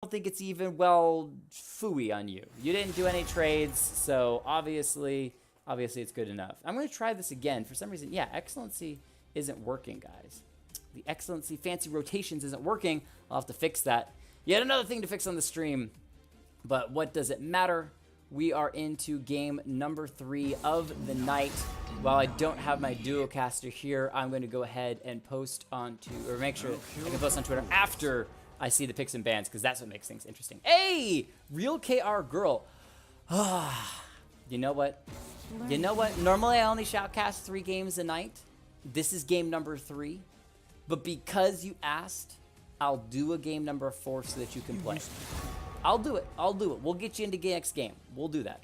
think it's even, well, phooey on you. You didn't do any trades, so obviously it's good enough. I'm going to try this again. For some reason, yeah, XLNC isn't working, guys. The XLNC fancy rotations isn't working. I'll have to fix that. Yet another thing to fix on the stream. But what does it matter? We are into game number 3 of the night. While I don't have my duocaster here, I'm going to go ahead and post onto, or make sure I can post on Twitter after I see the picks and bans, because that's what makes things interesting. Hey, real KR girl. You know what? You know what? Normally I only shoutcast 3 games a night. This is game number 3. But because you asked, I'll do a game number 4 so that you can play. I'll do it. I'll do it. We'll get you into next game. We'll do that.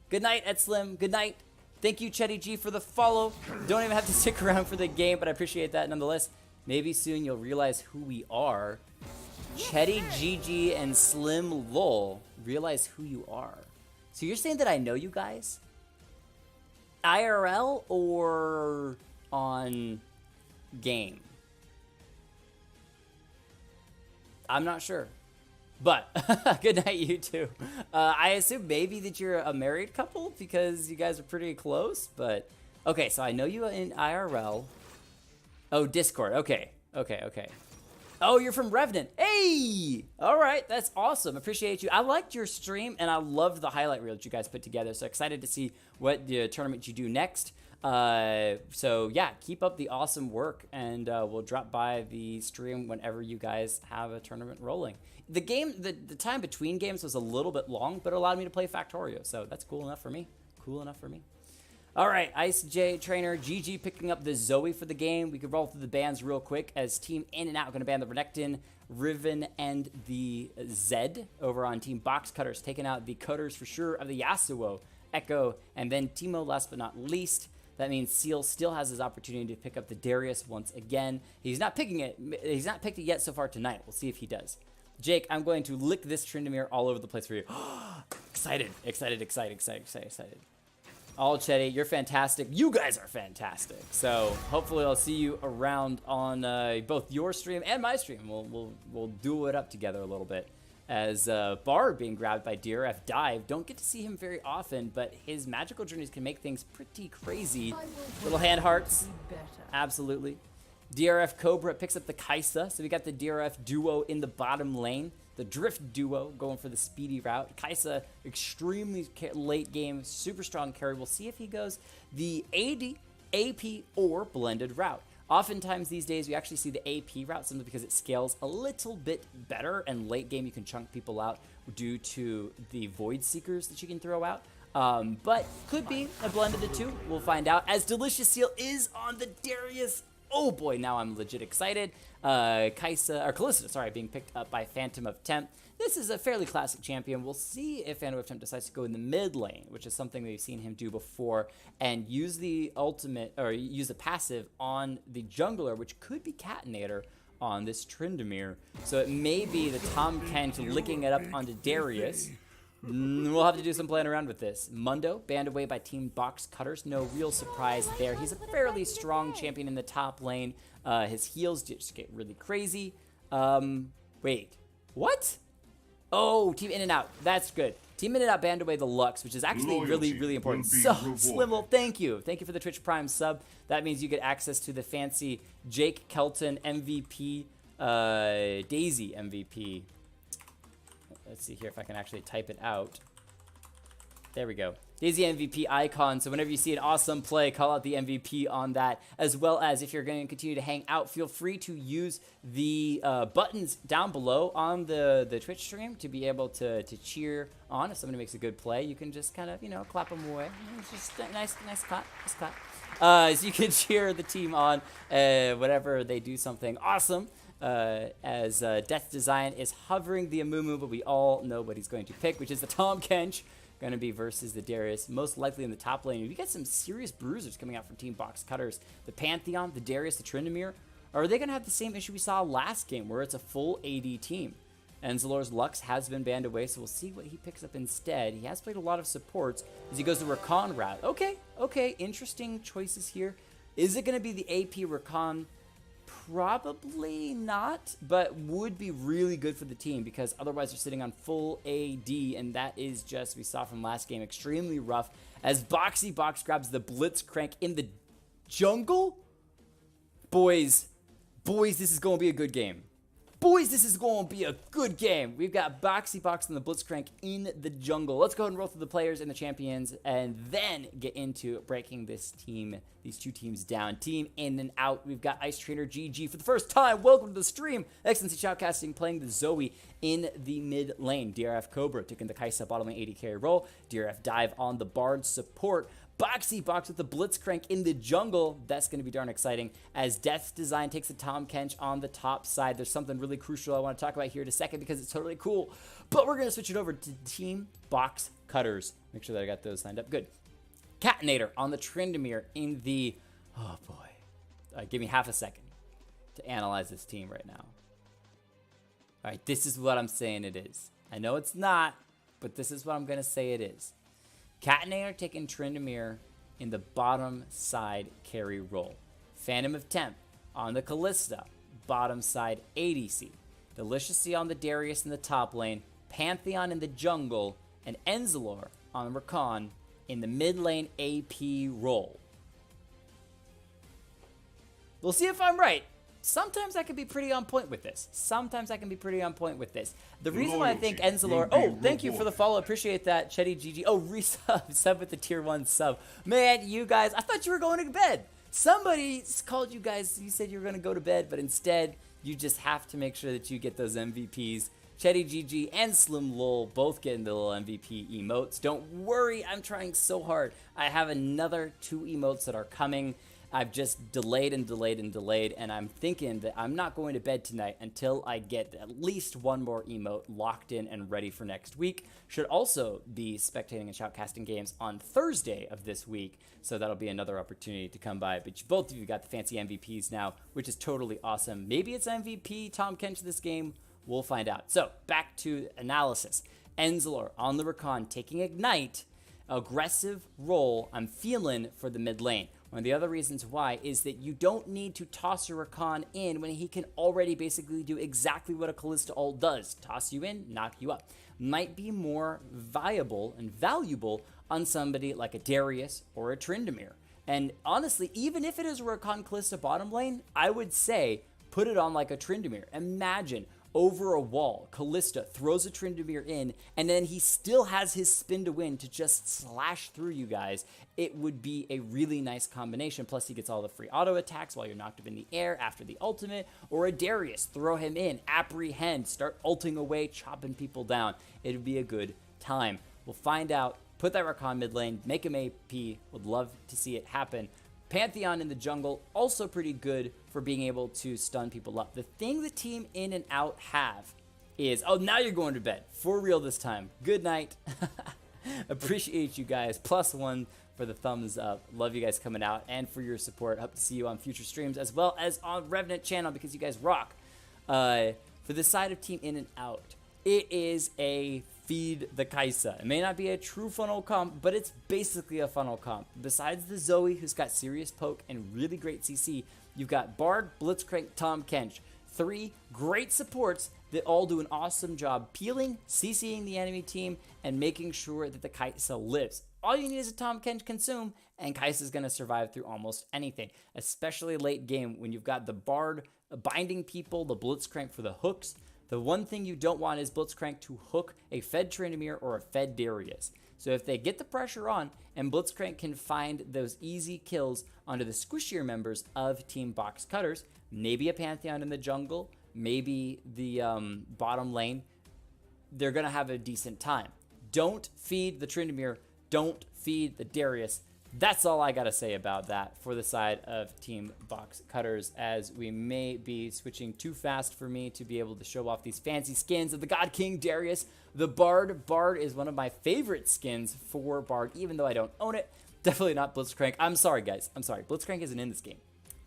Good night, Ed Slim. Good night. Thank you, Chetty G, for the follow. Don't even have to stick around for the game, but I appreciate that nonetheless. Maybe soon you'll realize who we are. Chetty, GG, and Slim Lol. Realize who you are. So you're saying that I know you guys? IRL or on game? I'm not sure. But good night, you two. I assume maybe that you're a married couple because you guys are pretty close. But okay, so I know you in IRL. Oh, Discord. Okay. Oh, you're from Revenant. Hey! All right, that's awesome. Appreciate you. I liked your stream, and I loved the highlight reel that you guys put together. So excited to see what the tournament you do next. So yeah, keep up the awesome work, and we'll drop by the stream whenever you guys have a tournament rolling. The time between games was a little bit long, but it allowed me to play Factorio, so that's cool enough for me. All right, Ice J Trainer, GG picking up the Zoe for the game. We could roll through the bans real quick as Team In and Out going to ban the Renekton, Riven, and the Zed over on Team Box Cutters, taking out the Cutters for sure of the Yasuo, Echo, and then Teemo last but not least. That means Seal still has his opportunity to pick up the Darius once again. He's not picking it. He's not picked it yet so far tonight. We'll see if he does. Jake, I'm going to lick this Tryndamere all over the place for you. Excited. All Chetty, you're fantastic. You guys are fantastic. So hopefully I'll see you around on both your stream and my stream. We'll duo it up together a little bit. As Bard being grabbed by DRF Dive. Don't get to see him very often, but his magical journeys can make things pretty crazy. Little hand hearts. Absolutely. DRF Cobra picks up the Kaisa. So we got the DRF duo in the bottom lane. The Drift duo going for the speedy route. Kaisa, extremely late game, super strong carry. We'll see if he goes the AD, AP, or blended route. Oftentimes these days, we actually see the AP route simply because it scales a little bit better, and late game you can chunk people out due to the Void Seekers that you can throw out. But could be a blend of the two. We'll find out. As Delicious Seal is on the Darius. Oh boy, now I'm legit excited. Kalista, sorry, being picked up by Phantom of Temp. This is a fairly classic champion. We'll see if Phantom of Temp decides to go in the mid lane, which is something we've seen him do before, and use the ultimate, or use the passive on the jungler, which could be Catinator on this Tryndamere. So it may be the Tom Kent licking it up onto Darius. We'll have to do some playing around with this. Mundo, banned away by Team Box Cutters. No real surprise there. He's a fairly strong champion in the top lane. His heals just get really crazy. Wait, what? Oh, Team In and Out. That's good. Team In and Out banned away the Lux, which is actually really important. So, Slimmel, thank you. Thank you for the Twitch Prime sub. That means you get access to the fancy Jake Kelton MVP, Daisy MVP. Let's see here if I can actually type it out. There we go. Daisy MVP icon. So whenever you see an awesome play, call out the MVP on that. As well as if you're going to continue to hang out, feel free to use the buttons down below on the Twitch stream to be able to cheer on. If somebody makes a good play, you can just kind of, you know, clap them away. It's just a nice clap. So you can cheer the team on whenever they do something awesome. As Death Design is hovering the Amumu, but we all know what he's going to pick, which is the Tom Kench, going to be versus the Darius, most likely in the top lane. We got some serious bruisers coming out from Team Box Cutters. The Pantheon, the Darius, the Tryndamere. Are they going to have the same issue we saw last game, where it's a full AD team? And Zalor's Lux has been banned away, so we'll see what he picks up instead. He has played a lot of supports as he goes the Rakan route. Okay, interesting choices here. Is it going to be the AP Rakan Probably not, but would be really good for the team because otherwise they're sitting on full AD, and that is just, we saw from last game, extremely rough as Boxy Box grabs the Blitzcrank in the jungle. Boys, this is going to be a good game. Boys, this is going to be a good game. We've got Boxy Box and the Blitzcrank in the jungle. Let's go ahead and roll through the players and the champions and then get into breaking these two teams down. Team in and out. We've got Ice Trainer GG for the first time. Welcome to the stream. XLNC Shoutcasting playing the Zoe in the mid lane. DRF Cobra taking the Kaisa bottom lane 80 carry role. DRF Dive on the Bard support. Boxy Box with the Blitzcrank in the jungle. That's going to be darn exciting as Death's Design takes a Tom Kench on the top side. There's something really crucial I want to talk about here in a second because it's totally cool. But we're going to switch it over to Team Box Cutters. Make sure that I got those lined up. Good. Catinator on the Tryndamere in the... Oh, boy. Give me half a second to analyze this team right now. All right, this is what I'm saying it is. I know it's not, but this is what I'm going to say it is. Catinator taking Tryndamere in the bottom side carry role. Phantom of Temp on the Callista, bottom side ADC. Deliciousy on the Darius in the top lane. Pantheon in the jungle. And Enzalor on Rakan in the mid lane AP role. We'll see if I'm right. Sometimes I can be pretty on point with this. The reason why I think Enzalor... Oh, thank you for the follow. Appreciate that, Chetty GG. Oh, resub. Sub with the tier 1 sub. Man, you guys, I thought you were going to bed. Somebody called you guys. You said you were going to go to bed, but instead, you just have to make sure that you get those MVPs. Chetty GG and Slim Lol both getting the little MVP emotes. Don't worry, I'm trying so hard. I have another 2 emotes that are coming. I've just delayed, and I'm thinking that I'm not going to bed tonight until I get at least 1 more emote locked in and ready for next week. Should also be spectating and shoutcasting games on Thursday of this week, so that'll be another opportunity to come by. But both of you got the fancy MVPs now, which is totally awesome. Maybe it's MVP Tom Kench this game. We'll find out. So, back to analysis. Enzalor on the Rakan taking Ignite. Aggressive role I'm feeling for the mid lane. One of the other reasons why is that you don't need to toss your Rakan in when he can already basically do exactly what a Callista ult does. Toss you in, knock you up. Might be more viable and valuable on somebody like a Darius or a Tryndamere. And honestly, even if it is a Rakan Callista bottom lane, I would say put it on like a Tryndamere. Imagine over a wall, Callista throws a Tryndamere in, and then he still has his spin to win to just slash through you guys. It would be a really nice combination. Plus, he gets all the free auto attacks while you're knocked up in the air after the ultimate. Or a Darius, throw him in, apprehend, start ulting away, chopping people down. It would be a good time. We'll find out. Put that Rakan mid lane, make him AP. Would love to see it happen. Pantheon in the jungle, also pretty good for being able to stun people up. The thing the team in and out have is... Oh, now you're going to bed. For real this time. Good night. Appreciate you guys. +1 for the thumbs up. Love you guys coming out and for your support. Hope to see you on future streams as well as on Revenant channel because you guys rock. For the side of team in and out, it is a feed the Kaisa. It may not be a true funnel comp, but it's basically a funnel comp. Besides the Zoe, who's got serious poke and really great CC, you've got Bard, Blitzcrank, Tom Kench. 3 great supports that all do an awesome job peeling, CCing the enemy team, and making sure that the Kaisa lives. All you need is a Tom Kench consume, and Kaisa's going to survive through almost anything, especially late game when you've got the Bard binding people, the Blitzcrank for the hooks. The one thing you don't want is Blitzcrank to hook a fed Tryndamere or a fed Darius. So if they get the pressure on and Blitzcrank can find those easy kills onto the squishier members of Team Box Cutters, maybe a Pantheon in the jungle, maybe the bottom lane, they're going to have a decent time. Don't feed the Tryndamere. Don't feed the Darius. That's all I got to say about that for the side of Team Box Cutters, as we may be switching too fast for me to be able to show off these fancy skins of the God King Darius. The Bard. Bard is one of my favorite skins for Bard, even though I don't own it. Definitely not Blitzcrank. I'm sorry, guys. I'm sorry. Blitzcrank isn't in this game.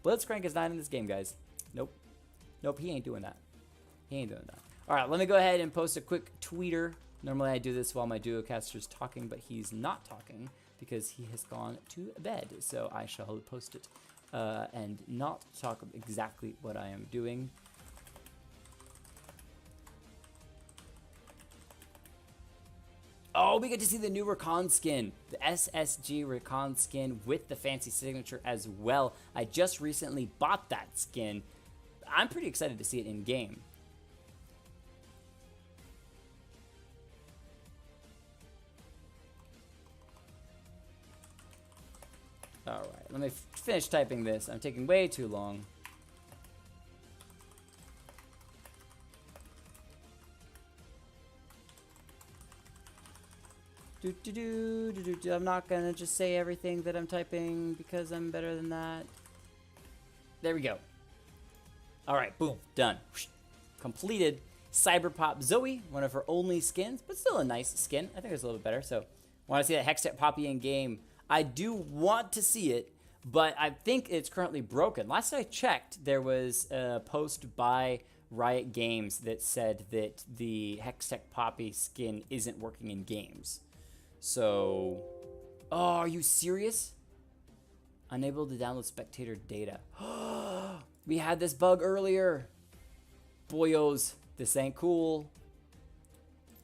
Blitzcrank is not in this game, guys. Nope. Nope, he ain't doing that. He ain't doing that. All right, let me go ahead and post a quick tweeter. Normally I do this while my duocaster's talking, but he's not talking because he has gone to bed. So I shall post it and not talk exactly what I am doing. Oh, we get to see the new Recon skin, the SSG Recon skin with the fancy signature as well. I just recently bought that skin. I'm pretty excited to see it in game. All right, let me finish typing this. I'm taking way too long. I'm not gonna just say everything that I'm typing because I'm better than that. There we go. All right, boom, done. Completed. Cyberpop Zoe, one of her only skins, but still a nice skin. I think it's a little bit better. So, want to see that Hextech Poppy in game. I do want to see it, but I think it's currently broken. Last I checked, there was a post by Riot Games that said that the Hextech Poppy skin isn't working in games. So, oh, are you serious? Unable to download spectator data. We had this bug earlier. Boyos, this ain't cool.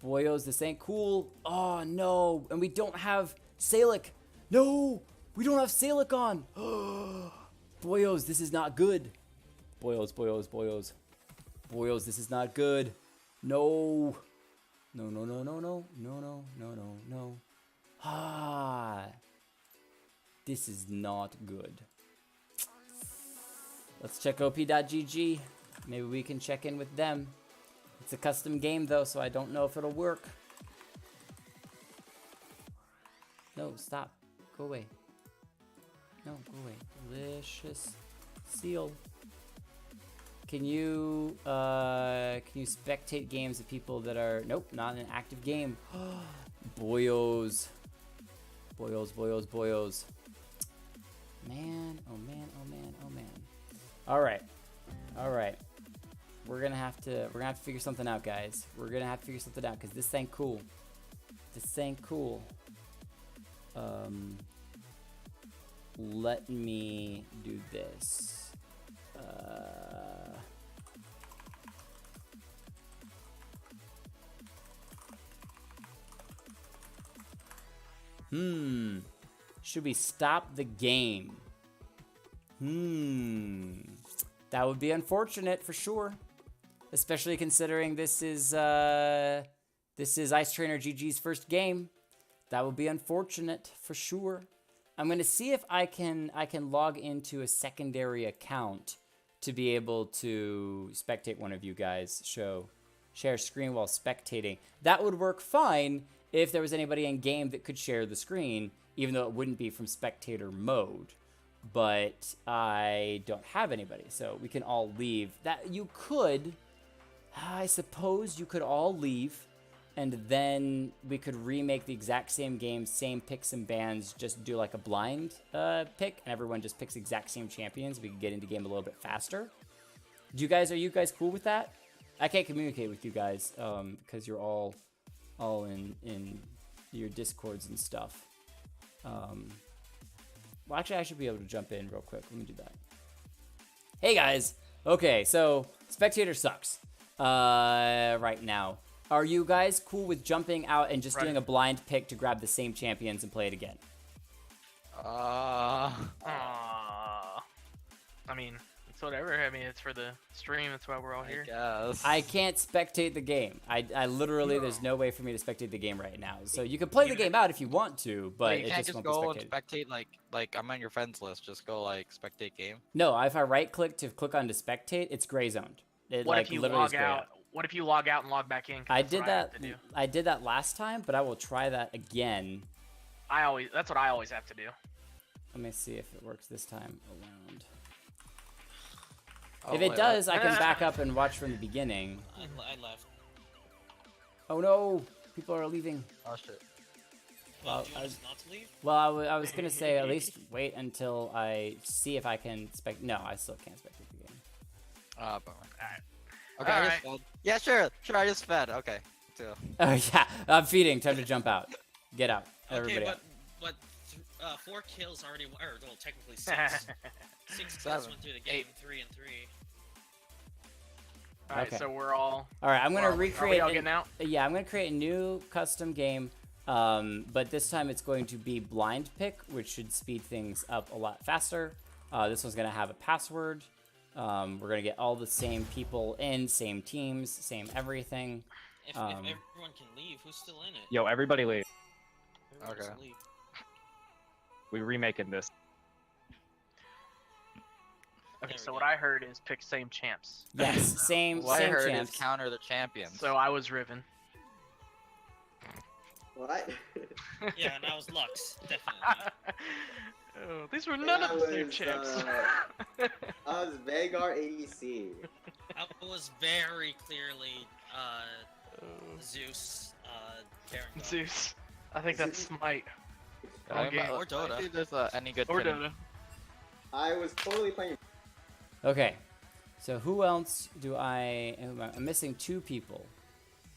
Boyos, this ain't cool. Oh, no. And we don't have Salic. No, we don't have Salic on. Boyos, this is not good. Boyos, boyos, boyos. Boyos, this is not good. No. No, no, no, no, no. No, no, no, no, no. Ah. This is not good. Let's check op.gg. Maybe we can check in with them. It's a custom game though, so I don't know if it'll work. No, stop. Go away. No, go away. Delicious seal. Can you spectate games of people that are nope, not in an active game? Boyos. Boyos, boyos, boyos. Man, oh man, oh man, oh man. Alright. Alright. We're gonna have to figure something out, guys. We're gonna have to figure something out because this ain't cool. This ain't cool. Let me do this. Should we stop the game? That would be unfortunate for sure. Especially considering this is Ice Trainer GG's first game. That would be unfortunate for sure. I'm gonna see if I can log into a secondary account to be able to spectate one of you guys. Share screen while spectating. That would work fine if there was anybody in game that could share the screen, even though it wouldn't be from spectator mode. But I don't have anybody, so we can all leave. That you could, I suppose you could all leave, and then we could remake the exact same game, same picks and bans, just do like a blind pick, and everyone just picks exact same champions. We could get into game a little bit faster. Are you guys cool with that? I can't communicate with you guys because you're all in your discords and stuff. Well, actually, I should be able to jump in real quick. Let me do that. Hey, guys. Okay, so Spectator sucks right now. Are you guys cool with jumping out and just doing a blind pick to grab the same champions and play it again? I mean, it's whatever. I mean, it's for the stream. That's why we're all here. Guess. I can't spectate the game. I literally, there's no way for me to spectate the game right now. So you can play the game out if you want to, but you it can't just won't go be and spectated. spectate like I'm on your friends list. Just go like spectate game. No, if I right click to click on to spectate, it's gray zoned. It What like if you literally is log grayed out? What if you log out and log back in? I did that. I did that last time, but I will try that again. That's what I always have to do. Let me see if it works this time around. Oh, If it wait, does, I can back up and watch from the beginning. I left. Oh no, people are leaving. Oh shit. Well, do you want us not to leave? Well, I was gonna say at least wait until I see if I can No, I still can't spectate the game. Bummer. Alright. Okay, I just fed. Yeah, sure, I just fed. Okay. So. Oh yeah, I'm feeding. Time to jump out. Get out. Okay, Everybody out. but 4 kills already, or well, technically 6. 6 kills 7, went through the game, 3 and 3. Alright, Okay. so we're all. All right, I'm gonna Are we recreate. all getting out? Yeah, I'm gonna create a new custom game, but this time it's going to be blind pick, which should speed things up a lot faster. This one's gonna have a password. We're gonna get all the same people in, same teams, same everything. If everyone can leave, who's still in it? Yo, everybody leave. Everyone Okay. just leave. We remaking this. Okay, There so we what go. I heard is pick same champs. Yes, same What I same heard champs. is counter the champions. So I was Riven. What? Yeah, and I was Lux, definitely. Oh, these were none of the same champs. I was Vagar ADC. I was very clearly Zeus, Baron God. Zeus. I think that's Smite. Okay. Or Dota. See if there's any good Or pin- Dota. I was totally playing. Okay, so who else do I'm missing 2 people.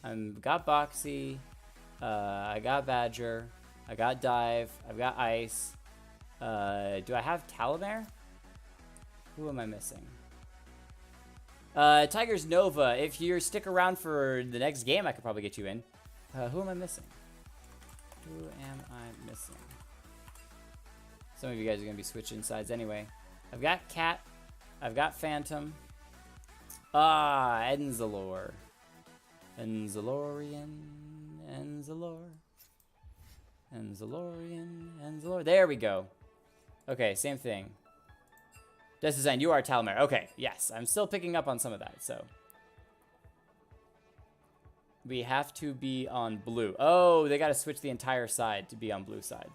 Got Boxy, I got Badger, I got Dive, I've got Ice. Do I have Talamere? Who am I missing? Tiger's Nova. If you stick around for the next game, I could probably get you in. Who am I missing? Who am I missing? Some of you guys are gonna be switching sides anyway. I've got Cat. I've got Phantom. Enzalor. Enzalorian. Enzalor. There we go. Okay, same thing. Death Design, you are Talamere. Okay, yes. I'm still picking up on some of that, so. We have to be on blue. Oh, they got to switch the entire side to be on blue side.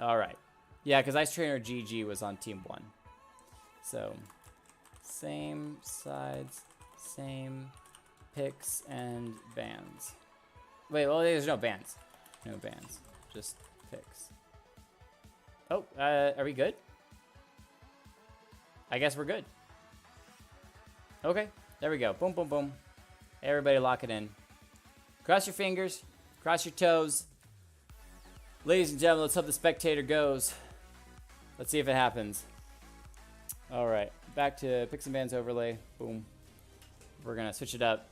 All right. Yeah, because Ice Trainer GG was on Team 1. So, same sides, same picks and bans. Wait, well, there's no bans. No bans. Just picks. Oh, are we good? I guess we're good. Okay, there we go. Boom, boom, boom. Everybody lock it in. Cross your fingers. Cross your toes. Ladies and gentlemen, let's hope the spectator goes. Let's see if it happens. All right, back to Picks and Bans overlay. Boom. We're going to switch it up.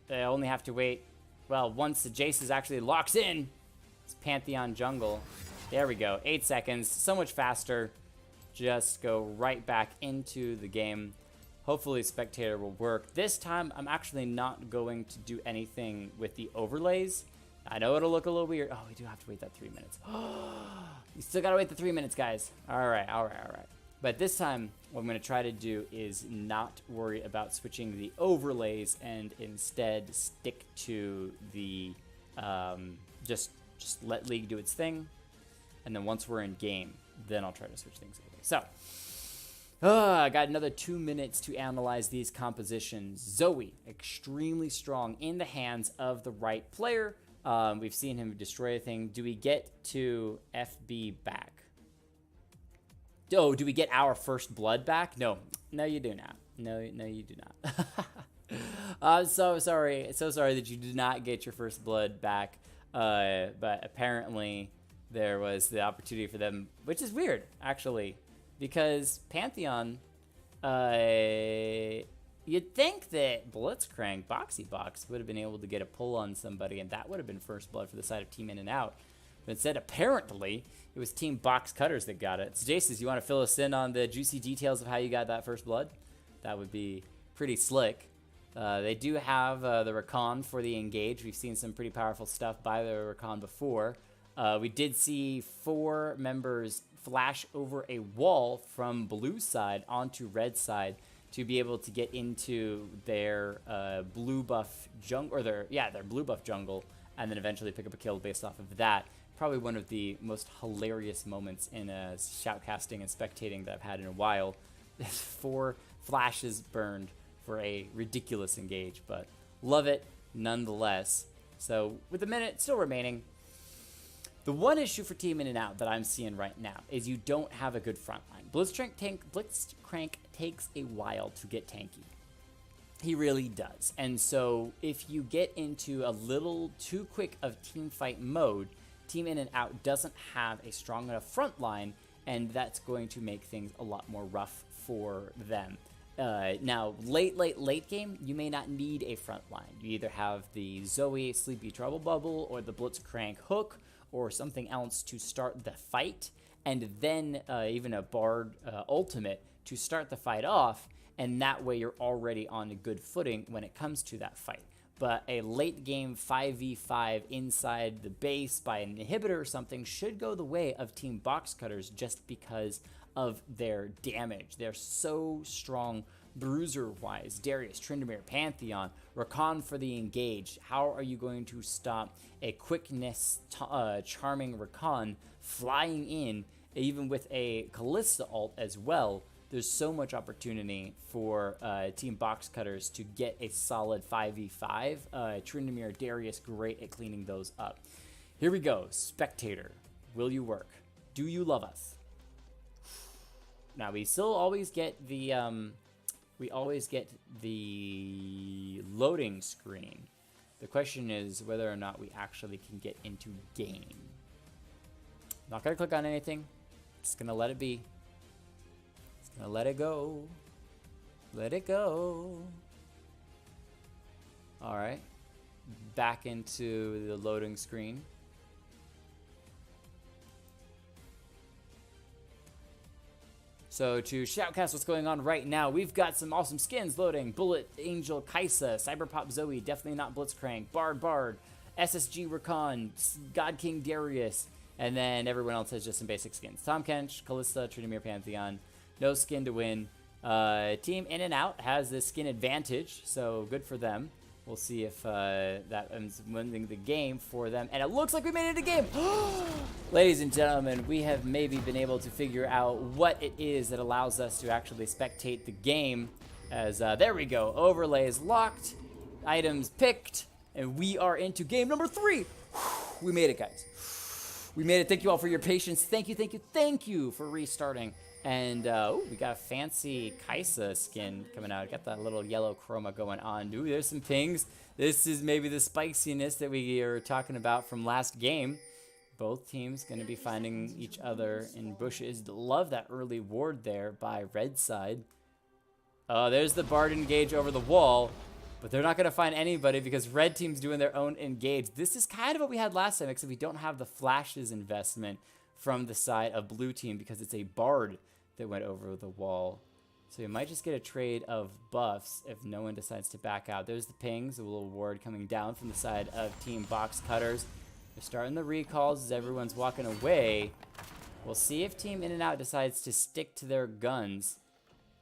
They only have to wait. Well, once the Jace actually locks in, it's Pantheon Jungle. There we go. 8 seconds. So much faster. Just go right back into the game. Hopefully spectator will work. This time, I'm actually not going to do anything with the overlays. I know it'll look a little weird. Oh, we do have to wait that 3 minutes. You still gotta wait the 3 minutes, guys. All right. But this time, what I'm gonna try to do is not worry about switching the overlays and instead stick to the, just let League do its thing. And then once we're in game, then I'll try to switch things over. So, I got another 2 minutes to analyze these compositions. Zoe, extremely strong in the hands of the right player. We've seen him destroy a thing. Do we get to FB back? Oh, do we get our first blood back? No, you do not. No, you do not. I'm so sorry. So sorry that you did not get your first blood back. But apparently there was the opportunity for them, which is weird, actually, because Pantheon, you'd think that Blitzcrank, Boxy Box, would have been able to get a pull on somebody, and that would have been first blood for the side of Team In and Out. But instead, apparently, it was Team Box Cutters that got it. So, Jason, you want to fill us in on the juicy details of how you got that first blood? That would be pretty slick. They do have the Rakan for the engage. We've seen some pretty powerful stuff by the Rakan before. We did see 4 members flash over a wall from blue side onto red side to be able to get into their blue buff jungle, or their blue buff jungle, and then eventually pick up a kill based off of that. Probably one of the most hilarious moments in shoutcasting and spectating that I've had in a while. 4 flashes burned for a ridiculous engage, but love it nonetheless. So with a minute still remaining, the one issue for Team In and Out that I'm seeing right now is you don't have a good front line. Blitzcrank takes a while to get tanky. He really does. And so if you get into a little too quick of team fight mode, Team In and Out doesn't have a strong enough front line, and that's going to make things a lot more rough for them. Now, late game, you may not need a front line. You either have the Zoe Sleepy Trouble Bubble or the Blitzcrank Hook or something else to start the fight, and then even a Bard Ultimate to start the fight off, and that way you're already on a good footing when it comes to that fight. But a late game 5v5 inside the base by an inhibitor or something should go the way of Team Box Cutters just because of their damage. They're so strong bruiser-wise. Darius, Tryndamere, Pantheon, Rakan for the engage. How are you going to stop a quickness charming Rakan flying in, even with a Kalista ult as well? There's so much opportunity for Team Box Cutters to get a solid 5v5. Tryndamere, Darius, great at cleaning those up. Here we go. Spectator, will you work? Do you love us? Now we still always get the loading screen. The question is whether or not we actually can get into game. Not gonna click on anything. Just gonna let it be. Just gonna let it go. Let it go. All right. Back into the loading screen. So to shoutcast what's going on right now, we've got some awesome skins loading. Bullet, Angel, Kaisa, Cyberpop Zoe, definitely not Blitzcrank, Bard, SSG Rakan, God King Darius, and then everyone else has just some basic skins. Tom Kench, Kalista, Tryndamere, Pantheon, no skin to win. Team In and Out has this skin advantage, so good for them. We'll see if that ends winning the game for them. And it looks like we made it a game. Ladies and gentlemen, we have maybe been able to figure out what it is that allows us to actually spectate the game. As there we go. Overlays locked. Items picked. And we are into game number 3. We made it, guys. We made it. Thank you all for your patience. Thank you for restarting. And we got a fancy Kaisa skin coming out. Got that little yellow chroma going on. Ooh, there's some pings. This is maybe the spiciness that we were talking about from last game. Both teams going to be finding each other in bushes. Love that early ward there by red side. There's the Bard engage over the wall. But they're not going to find anybody because red team's doing their own engage. This is kind of what we had last time, except we don't have the flashes investment from the side of blue team because it's a Bard that went over the wall. So you might just get a trade of buffs if no one decides to back out. There's the pings, a little ward coming down from the side of Team Box Cutters. They're starting the recalls as everyone's walking away. We'll see if Team In and Out decides to stick to their guns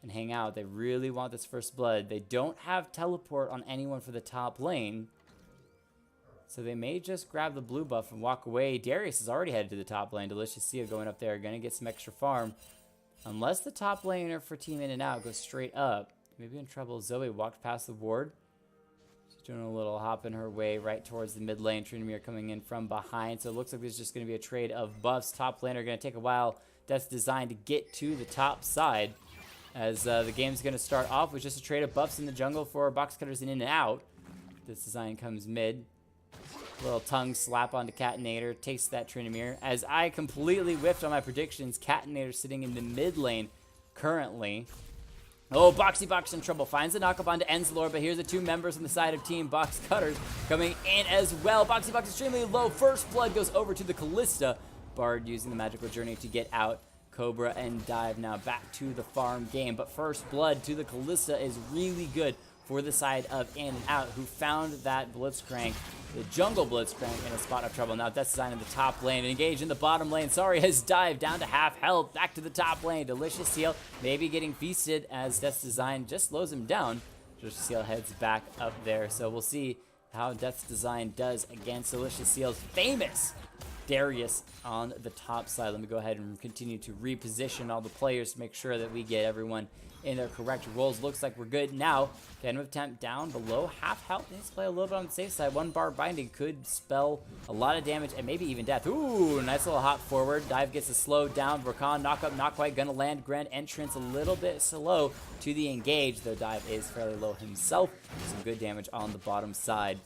and hang out. They really want this first blood. They don't have teleport on anyone for the top lane. So they may just grab the blue buff and walk away. Darius is already headed to the top lane. Delicious Seal going up there. Going to get some extra farm. Unless the top laner for Team In and Out goes straight up. Maybe in trouble. Zoe walked past the ward. She's doing a little hop in her way right towards the mid lane. Tryndamere coming in from behind. So it looks like there's just going to be a trade of buffs. Top laner going to take a while. That's designed to get to the top side. As the game's going to start off with just a trade of buffs in the jungle for Box Cutters in and out. This design comes mid. Little tongue slap onto Catinator. Takes that Tryndamere. As I completely whiffed on my predictions, Catinator sitting in the mid lane currently. Oh, Boxy Box in trouble. Finds the knockup onto Enzlor, but here's the two members on the side of Team Box Cutters coming in as well. Boxy Box extremely low. First blood goes over to the Kalista. Bard using the magical journey to get out. Cobra and Dive now back to the farm game. But first blood to the Kalista is really good for the side of In and Out, who found that Blitzcrank, the jungle Blitzcrank, in a spot of trouble. Now Death Design in the top lane, engaged in the bottom lane. Sorry, has Dive down to half health, back to the top lane. Delicious Seal maybe getting feasted as Death Design just slows him down. Delicious Seal heads back up there. So we'll see how Death Design does against Delicious Seal's famous Darius on the top side. Let me go ahead and continue to reposition all the players to make sure that we get everyone in their correct roles. Looks like we're good now. Venom Attempt down below half health. Needs to play a little bit on the safe side. One bar binding could spell a lot of damage and maybe even death. Ooh, nice little hop forward. Dive gets a slow down. Rakan knock up, not quite gonna land. Grand entrance a little bit slow to the engage, though Dive is fairly low himself. Some good damage on the bottom side.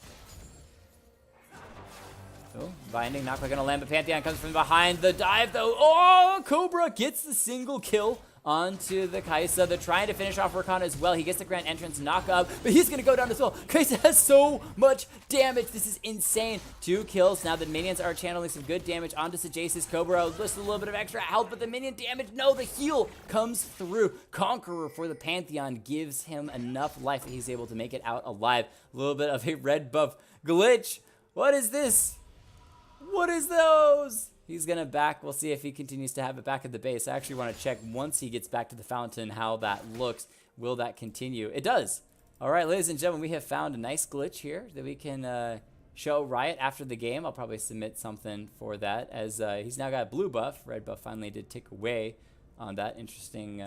Oh, binding, not quite gonna land, but Pantheon comes from behind the dive though. Oh, Cobra gets the single kill onto the Kaisa. They're trying to finish off Rakan as well. He gets the Grand Entrance knock up, but he's gonna go down as well. Kaisa has so much damage. This is insane. 2 kills. Now the minions are channeling some good damage onto Sejace's Cobra. Just a little bit of extra health, but the minion damage, no, the heal comes through. Conqueror for the Pantheon gives him enough life that he's able to make it out alive. A little bit of a red buff glitch. What is this? What is those? He's gonna back. We'll see if he continues to have it back at the base. I actually want to check once he gets back to the fountain how that looks. Will that continue? It does. All right, ladies and gentlemen, we have found a nice glitch here that we can show Riot after the game. I'll probably submit something for that, as he's now got a blue buff. Red buff finally did tick away on that interesting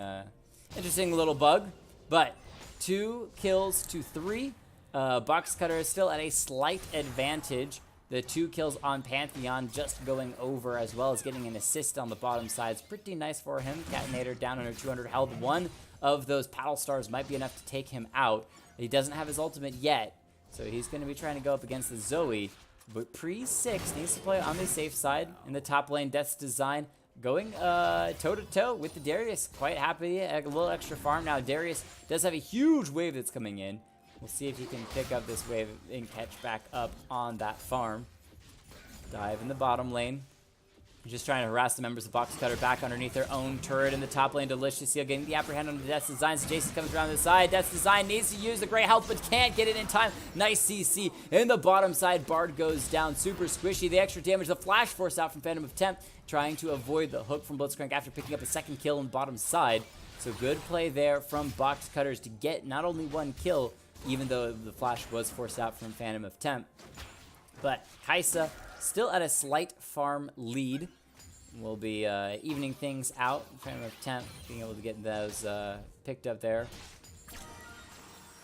little bug. But 2 kills to 3. Box Cutter is still at a slight advantage. The 2 kills on Pantheon just going over, as well as getting an assist on the bottom side. It's pretty nice for him. Catinator down under 200 health. One of those paddle stars might be enough to take him out. He doesn't have his ultimate yet, so he's going to be trying to go up against the Zoe. But Pre-6 needs to play on the safe side. In the top lane, Death's Design going toe-to-toe with the Darius. Quite happy. A little extra farm. Now Darius does have a huge wave that's coming in. We'll see if he can pick up this wave and catch back up on that farm. Dive in the bottom lane. Just trying to harass the members of Box Cutter back underneath their own turret in the top lane. Delicious Seal getting the upper hand on the Death's Design. So Jason comes around the side. Death's Design needs to use the great health, but can't get it in time. Nice CC in the bottom side. Bard goes down. Super squishy. The extra damage. The flash force out from Phantom of Temp. Trying to avoid the hook from Blitzcrank after picking up a second kill on the bottom side. So good play there from Box Cutters to get not only 1 kill, even though the flash was forced out from Phantom of Temp. But Kaisa still at a slight farm lead. We'll be evening things out. Phantom of Temp being able to get those picked up there.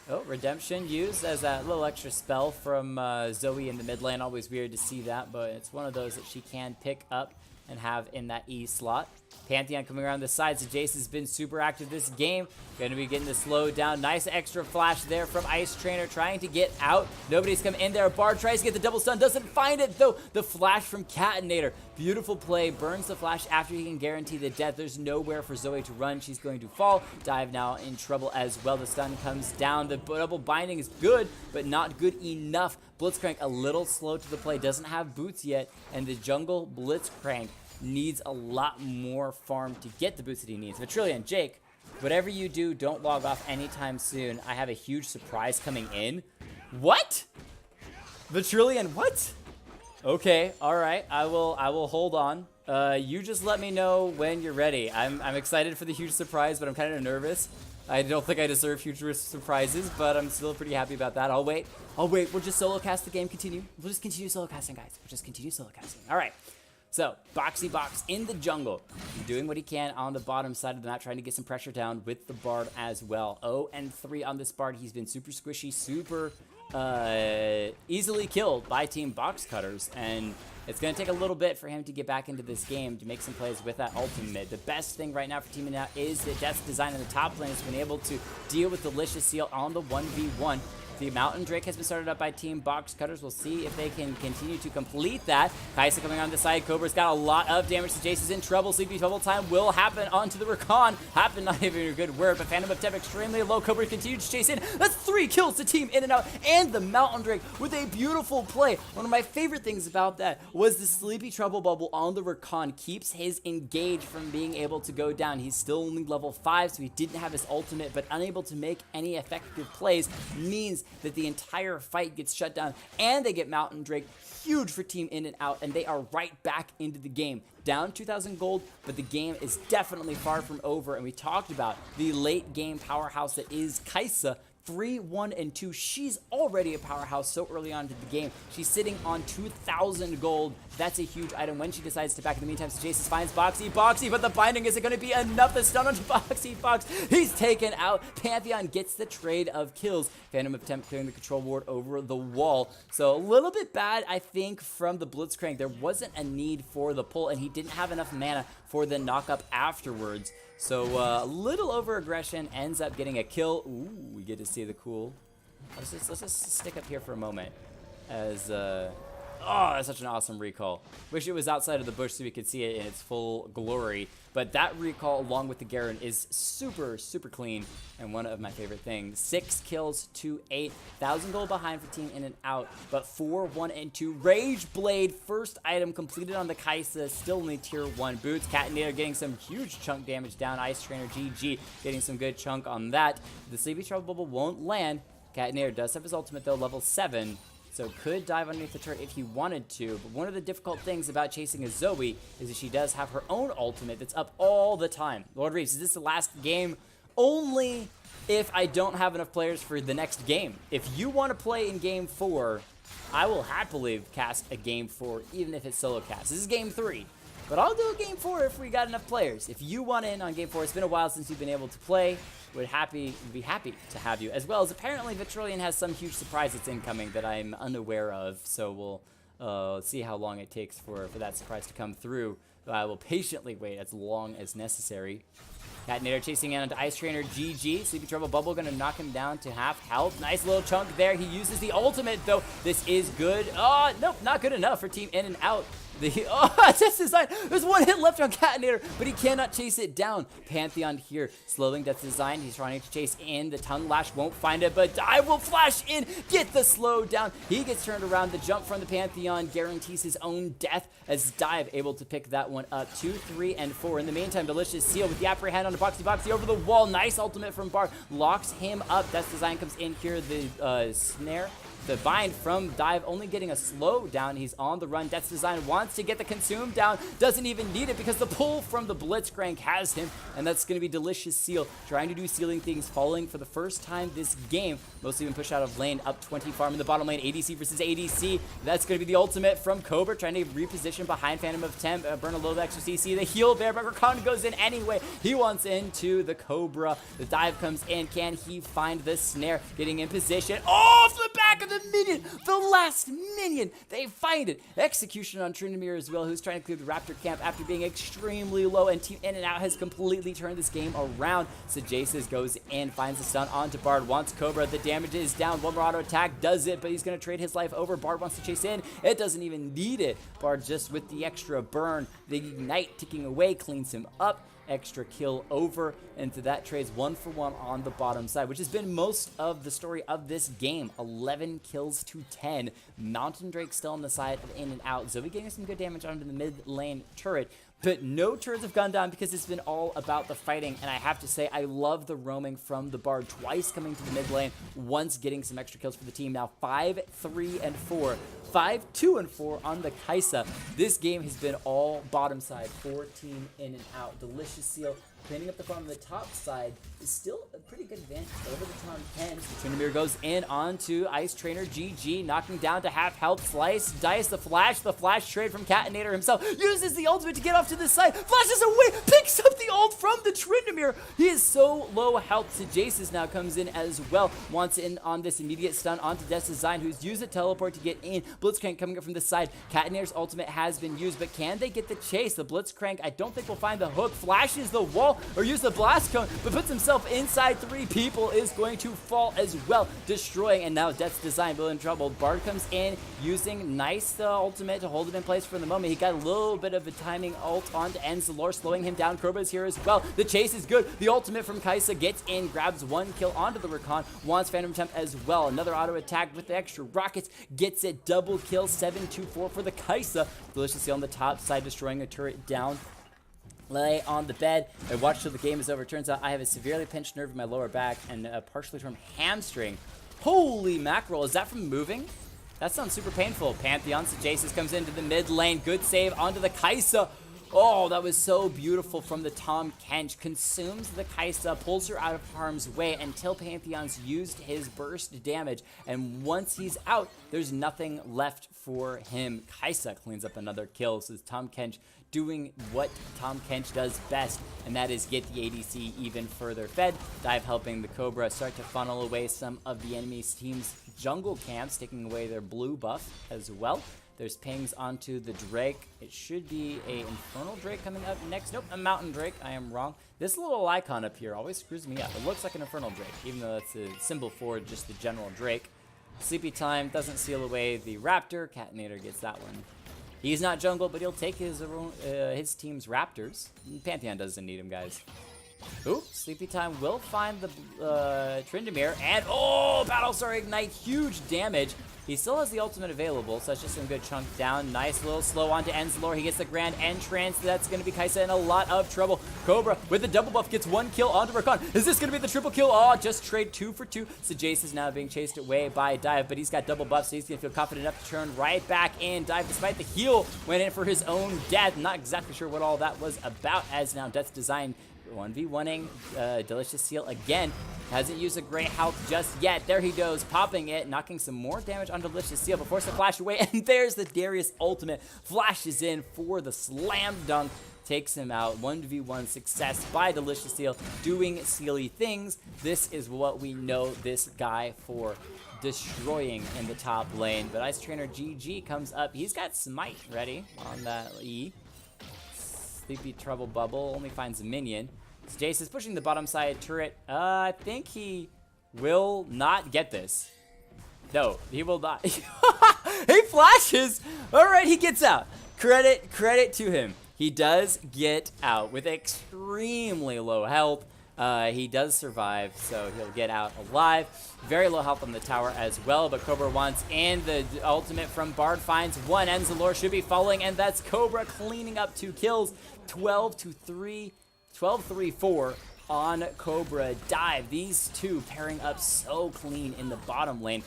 Oh, Redemption used as that little extra spell from Zoe in the mid lane. Always weird to see that, but it's one of those that she can pick up and have in that E slot. Pantheon coming around the side, so Jace has been super active this game. Going to be getting the slow down. Nice extra flash there from Ice Trainer, trying to get out. Nobody's come in there. Bard tries to get the double stun, doesn't find it though. The flash from Catinator. Beautiful play, burns the flash after he can guarantee the death. There's nowhere for Zoe to run. She's going to fall. Dive now in trouble as well. The stun comes down. The double binding is good, but not good enough. Blitzcrank a little slow to the play, doesn't have boots yet, and the jungle Blitzcrank needs a lot more farm to get the boots that he needs. Vitrillion, Jake, whatever you do, don't log off anytime soon. I have a huge surprise coming in. What? Vitrillion, what? Okay, all right. I will hold on. You just let me know when you're ready. I'm excited for the huge surprise, but I'm kind of nervous. I don't think I deserve huge surprises, but I'm still pretty happy about that. I'll wait. We'll just solo cast the game. Continue. We'll just continue solo casting, guys. We'll just continue solo casting. All right. So, Boxy Box in the jungle, doing what he can on the bottom side of the map, trying to get some pressure down with the Bard as well. 0-3 on this Bard. He's been super squishy, super easily killed by Team Box Cutters, and it's going to take a little bit for him to get back into this game to make some plays with that ultimate. The best thing right now for Team Now is that Death's Design in the top lane has been able to deal with Delicious Seal on the 1v1. The Mountain Drake has been started up by Team Box Cutters. We'll see if they can continue to complete that. Kaisa coming on the side. Cobra's got a lot of damage. So Jace is in trouble. Sleepy Trouble time will happen onto the Rakan. Happen, not even a good word, but Phantom of Temp extremely low. Cobra continues to chase in. That's 3 kills to Team In and Out. And the Mountain Drake with a beautiful play. One of my favorite things about that was the Sleepy Trouble bubble on the Rakan keeps his engage from being able to go down. He's still only level 5, so he didn't have his ultimate, but unable to make any effective plays means that the entire fight gets shut down, and they get Mountain Drake. Huge for Team In and Out, and they are right back into the game. Down 2,000 gold, but the game is definitely far from over, and we talked about the late game powerhouse that is Kaisa. 3, 1, and 2. She's already a powerhouse so early on into the game. She's sitting on 2,000 gold. That's a huge item when she decides to back. In the meantime, so Jason finds Boxy, but the binding isn't going to be enough. The stun onto Boxy Box. He's taken out. Pantheon gets the trade of kills. Phantom of Temp clearing the control ward over the wall. So a little bit bad, I think, from the Blitzcrank. There wasn't a need for the pull, and he didn't have enough mana for the knock-up afterwards. So a little over-aggression, ends up getting a kill. Ooh, we get to see the cool. Let's just stick up here for a moment as Oh, that's such an awesome recall. Wish it was outside of the bush so we could see it in its full glory. But that recall, along with the Garen, is super, super clean and one of my favorite things. 6 kills to 8. 1,000 gold behind for Team In and Out, but 4, 1, and 2. Rage Blade, first item completed on the Kaisa, still only tier 1 boots. Catinator getting some huge chunk damage down. Ice Trainer GG getting some good chunk on that. The Sleepy Trouble Bubble won't land. Catinator does have his ultimate though, level 7. So could dive underneath the turret if he wanted to, but one of the difficult things about chasing a Zoe is that she does have her own ultimate that's up all the time. Lord Reeves, is this the last game? Only if I don't have enough players for the next game. If you want to play in game 4, I will happily cast a game 4, even if it's solo cast. This is game 3, but I'll do a game 4 if we got enough players. If you want in on game 4, it's been a while since you've been able to play. Would be happy to have you, as well as apparently Vitrillion has some huge surprise that's incoming that I'm unaware of, so we'll see how long it takes for that surprise to come through. I will patiently wait as long as necessary. Catinator chasing in onto Ice Trainer GG. Sleepy Trouble Bubble gonna knock him down to half health. Nice little chunk there. He uses the ultimate though. This is good. Oh, nope, not good enough for Team In and Out. Death's Design. There's one hit left on Catinator, but he cannot chase it down. Pantheon here, slowing Death's Design. He's trying to chase in. The Tongue Lash won't find it, but I will flash in, get the slow down. He gets turned around. The jump from the Pantheon guarantees his own death as Dive able to pick that one up. 2, 3, and 4. In the meantime, Delicious Seal with the apprehend on the Boxy over the wall. Nice ultimate from Bard. Locks him up. Death's Design comes in here. The snare. The bind from Dive only getting a slow down. He's on the run. Death's Design wants to get the consume down. Doesn't even need it because the pull from the Blitzcrank has him. And that's going to be Delicious Seal trying to do sealing things, falling for the first time this game. Mostly been pushed out of lane. Up 20 farm in the bottom lane. ADC versus ADC. That's going to be the ultimate from Cobra trying to reposition behind Phantom of Temp. Burn a little bit extra CC. The heal there, but Rakan goes in anyway. He wants into the Cobra. The dive comes in. Can he find the snare? Getting in position. Off the back of the minion, the last minion. They find it. Execution on Tryndamere as well, who's trying to clear the Raptor camp after being extremely low, and Team In and Out has completely turned this game around. So Jaces goes in, finds the stun onto Bard, wants Cobra. The damage is down. One more auto attack does it, but he's going to trade his life over. Bard wants to chase in. It doesn't even need it. Bard just with the extra burn, the ignite ticking away, cleans him up. Extra kill over, and so that trades 1 for 1 on the bottom side, which has been most of the story of this game. 11 kills to 10. Mountain Drake still on the side of In and Out. Zoe getting some good damage onto the mid lane turret, but no turrets have gone down because it's been all about the fighting. And I have to say, I love the roaming from the Bard, twice coming to the mid lane, once getting some extra kills for the team. Now 5, 3, and 4. 5, 2, and 4 on the Kaisa. This game has been all bottom side for Team In and Out. Delicious Seal cleaning up the farm on the top side is still a pretty good advantage over the Tom Kench. Tryndamere goes in onto Ice Trainer GG, knocking down to half health. Slice, dice, the flash trade from Catinator himself, uses the ultimate to get off to the side, flashes away, picks up the ult from the Tryndamere. He is so low health. So Jaces now comes in as well, wants in on this immediate stun onto Death's Design, who's used a teleport to get in. Blitzcrank coming up from the side. Catinator's ultimate has been used, but can they get the chase? The Blitzcrank, I don't think will find the hook, flashes the wall, or use the blast cone, but puts himself inside 3 people, is going to fall as well, destroying, and now Death's Design will in trouble. Bard comes in, using nice ultimate to hold him in place for the moment. He got a little bit of a timing ult onto Enzalor, slowing him down. Cobra's here as well. The chase is good. The ultimate from Kaisa gets in, grabs 1 kill onto the Rakan, wants Phantom Temp as well. Another auto attack with the extra rockets, gets it, double kill, 7-2-4 for the Kaisa. Deliciously on the top side, destroying a turret down. Lay on the bed and watch till the game is over. Turns out I have a severely pinched nerve in my lower back and a partially torn hamstring. Holy mackerel, is that from moving? That sounds super painful. Pantheon, so Jaces comes into the mid lane. Good save onto the Kaisa. Oh, that was so beautiful from the Tom Kench. Consumes the Kaisa, pulls her out of harm's way until Pantheon's used his burst damage. And once he's out, there's nothing left for him. Kaisa cleans up another kill. So it's Tom Kench doing what Tom Kench does best, and that is get the ADC even further fed. Dive helping the Cobra start to funnel away some of the enemy's team's jungle camps, taking away their blue buff as well. There's pings onto the Drake. It should be a Infernal Drake coming up next. Nope, a Mountain Drake. I am wrong. This little icon up here always screws me up. It looks like an Infernal Drake, even though that's a symbol for just the general Drake. Sleepy Time doesn't seal away the Raptor. Catinator gets that one. He's not jungle, but he'll take his team's Raptors. Pantheon doesn't need him, guys. Ooh, Sleepy Time will find the Tryndamere, and oh, Battlestar Ignite, huge damage. He still has the ultimate available, so that's just some good chunk down. Nice little slow onto Enzalor. He gets the grand entrance. That's going to be Kaisa in a lot of trouble. Cobra with the double buff gets 1 kill onto Rakan. Is this going to be the triple kill? Oh, just trade 2 for 2. So Jace is now being chased away by Dive, but he's got double buff, so he's going to feel confident enough to turn right back in. Dive, despite the heal, went in for his own death. Not exactly sure what all that was about, as now Death's Design 1v1ing Delicious Seal again. Hasn't used a great health just yet. There he goes, popping it, knocking some more damage on Delicious Seal, but forced to flash away. And there's the Darius ultimate. Flashes in for the slam dunk. Takes him out. 1v1 success by Delicious Seal, doing Sealy things. This is what we know this guy for, destroying in the top lane. But Ice Trainer GG comes up. He's got Smite ready on that E. Sleepy Trouble Bubble only finds a minion. So Jace is pushing the bottom side turret. I think he will not get this. No, he will not. He flashes. All right, he gets out. Credit to him. He does get out with extremely low health. He does survive, so he'll get out alive. Very low health on the tower as well, but Cobra wants in. The ultimate from Bard finds 1. Enzalor should be falling, and that's Cobra cleaning up 2 kills. 12-3-4 on Cobra Dive. These two pairing up so clean in the bottom lane.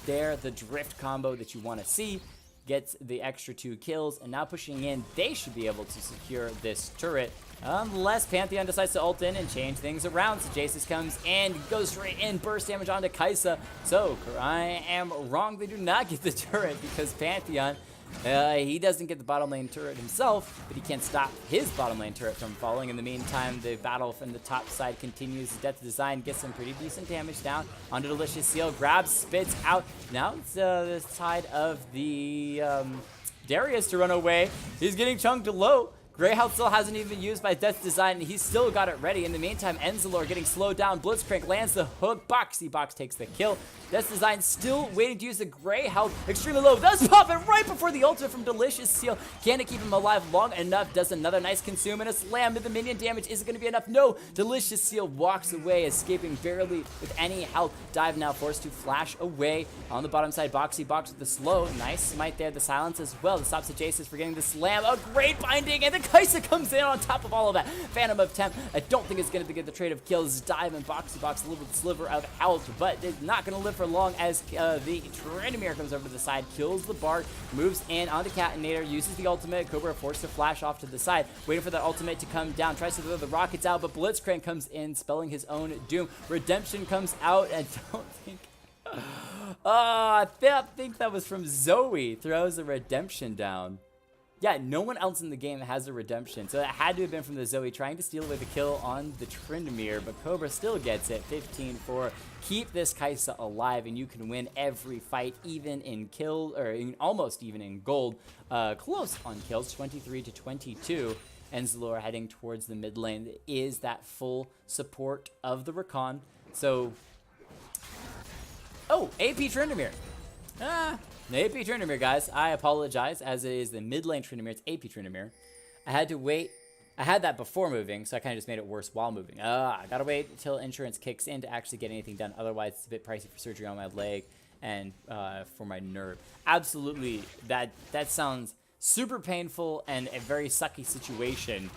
They're the drift combo that you want to see. Gets the extra 2 kills, and now pushing in, they should be able to secure this turret. Unless Pantheon decides to ult in and change things around. So Jace comes in, goes straight in, burst damage onto Kaisa. So I am wrong, they do not get the turret because Pantheon, he doesn't get the bottom lane turret himself, but he can't stop his bottom lane turret from falling. In the meantime, the battle from the top side continues. Death Design gets some pretty decent damage down onto Delicious Seal, grabs, spits out. Now it's the side of the Darius to run away. He's getting chunked low. Grey Health still hasn't even been used by Death's Design, and he's still got it ready. In the meantime, Enzalor getting slowed down. Blitzcrank lands the hook. Boxy Box takes the kill. Death's Design still waiting to use the Grey Health. Extremely low. Does pop it right before the ultimate from Delicious Seal. Can it keep him alive long enough? Does another nice consume and a slam to the minion damage. Is it going to be enough? No. Delicious Seal walks away, escaping barely with any health. Dive now forced to flash away. On the bottom side, Boxy Box with the slow. Nice smite there. The silence as well. The stops the Jaces for getting the slam. A great binding, and the Kaisa comes in on top of all of that. Phantom of Temp, I don't think it's going to get the trade of kills. Dive and Boxy Box live with a sliver of health, but it's not going to live for long as the Tryndamere comes over to the side, kills the Bard, moves in onto Catinator, uses the ultimate. Cobra forced to flash off to the side, waiting for that ultimate to come down, tries to throw the rockets out, but Blitzcrank comes in, spelling his own doom. Redemption comes out, and don't think... I think that was from Zoe, throws the Redemption down. Yeah, no one else in the game has a redemption, so it had to have been from the Zoe trying to steal away the kill on the Tryndamere, but Cobra still gets it. 15-4. Keep this Kaisa alive, and you can win every fight, even in kill, or almost even in gold. Close on kills, 23-22. Enzalor heading towards the mid lane is that full support of the Rakan. So, oh, AP Tryndamere. The AP Tryndamere, guys. I apologize, as it is the mid lane Tryndamere. It's AP Tryndamere. I had to wait. I had that before moving, so I kind of just made it worse while moving. I gotta wait until insurance kicks in to actually get anything done. Otherwise, it's a bit pricey for surgery on my leg and for my nerve. Absolutely, that sounds super painful and a very sucky situation.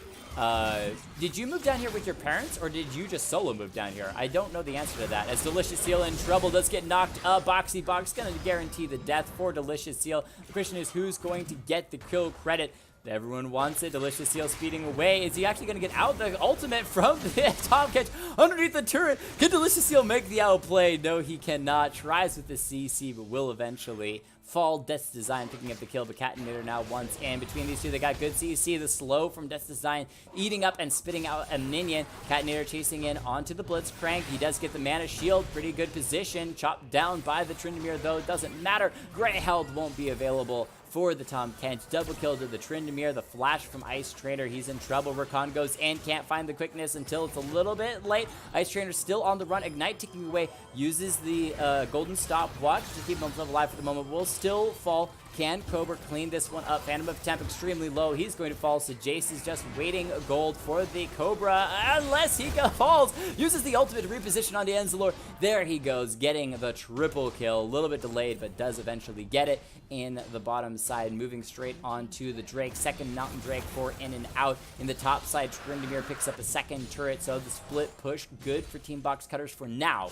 Did you move down here with your parents, or did you just solo move down here? I don't know the answer to that. As Delicious Seal in trouble, does get knocked up. Boxy Box gonna guarantee the death for Delicious Seal. The question is, who's going to get the kill credit? Everyone wants it. Delicious Seal speeding away. Is he actually going to get out the ultimate from the top catch underneath the turret? Can Delicious Seal make the outplay? No, he cannot. Tries with the CC, but will eventually fall. Death's Design picking up the kill, but Catinator now once in. Between these two, they got good CC. The slow from Death's Design eating up and spitting out a minion. Catinator chasing in onto the Blitzcrank. He does get the mana shield. Pretty good position. Chopped down by the Tryndamere, though. It doesn't matter. Grey Held won't be available for the Tom Kent. Double kill to the Tryndamere. The flash from Ice Trainer. He's in trouble. Rakan goes in. Can't find the quickness until it's a little bit late. Ice Trainer still on the run. Ignite ticking away. Uses the golden stopwatch to keep himself alive for the moment. Will still fall. Can Cobra clean this one up? Phantom of Temp extremely low. He's going to fall, so Jace is just waiting gold for the Cobra, unless he falls. Uses the ultimate to reposition onto Enzalor. There he goes, getting the triple kill. A little bit delayed, but does eventually get it in the bottom side. Moving straight onto the Drake. Second Mountain Drake for in and out. In the top side, Tryndamere picks up a second turret, so the split push good for Team Box Cutters for now.